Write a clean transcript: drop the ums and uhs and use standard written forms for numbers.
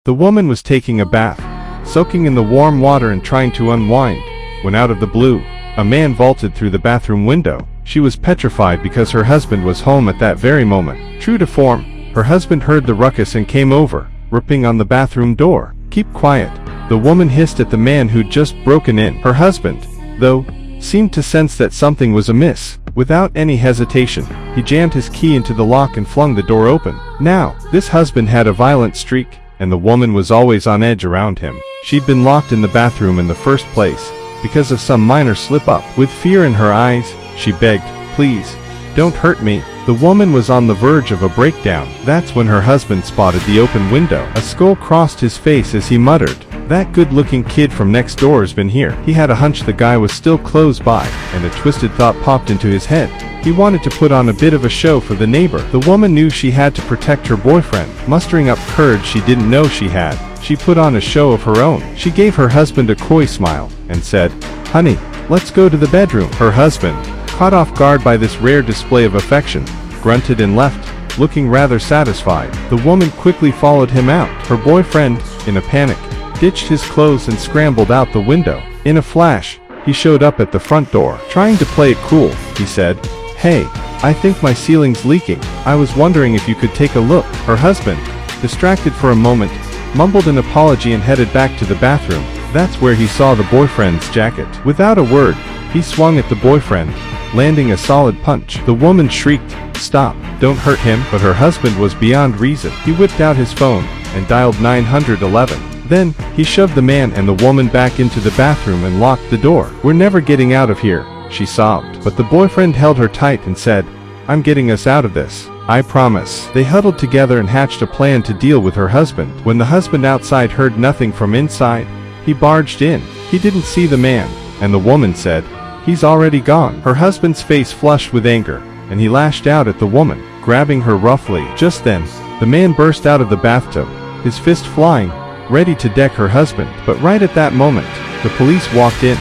The woman was taking a bath, soaking in the warm water and trying to unwind, when out of the blue, a man vaulted through the bathroom window. She was petrified because her husband was home at that very moment. True to form, her husband heard the ruckus and came over, ripping on the bathroom door. "Keep quiet," the woman hissed at the man who'd just broken in. Her husband, though, seemed to sense that something was amiss. Without any hesitation, he jammed his key into the lock and flung the door open. Now, this husband had a violent streak, and the woman was always on edge around him. She'd been locked in the bathroom in the first place, because of some minor slip-up. With fear in her eyes, she begged, "Please, don't hurt me." The woman was on the verge of a breakdown. That's when her husband spotted the open window. A skull crossed his face as he muttered, "That good-looking kid from next door's been here." He had a hunch the guy was still close by, and a twisted thought popped into his head. He wanted to put on a bit of a show for the neighbor. The woman knew she had to protect her boyfriend. Mustering up courage she didn't know she had, she put on a show of her own. She gave her husband a coy smile, and said, "Honey, let's go to the bedroom." Her husband, caught off guard by this rare display of affection, grunted and left, looking rather satisfied. The woman quickly followed him out. Her boyfriend, in a panic, ditched his clothes and scrambled out the window. In a flash, he showed up at the front door. Trying to play it cool, he said, "Hey, I think my ceiling's leaking. I was wondering if you could take a look." Her husband, distracted for a moment, mumbled an apology and headed back to the bathroom. That's where he saw the boyfriend's jacket. Without a word, he swung at the boyfriend, landing a solid punch. The woman shrieked, "Stop, don't hurt him," but her husband was beyond reason. He whipped out his phone and dialed 911. Then, he shoved the man and the woman back into the bathroom and locked the door. "We're never getting out of here," she sobbed. But the boyfriend held her tight and said, "I'm getting us out of this. I promise." They huddled together and hatched a plan to deal with her husband. When the husband outside heard nothing from inside, he barged in. He didn't see the man, and the woman said, "He's already gone." Her husband's face flushed with anger, and he lashed out at the woman, grabbing her roughly. Just then, the man burst out of the bathtub, his fist flying, ready to deck her husband. But right at that moment, the police walked in.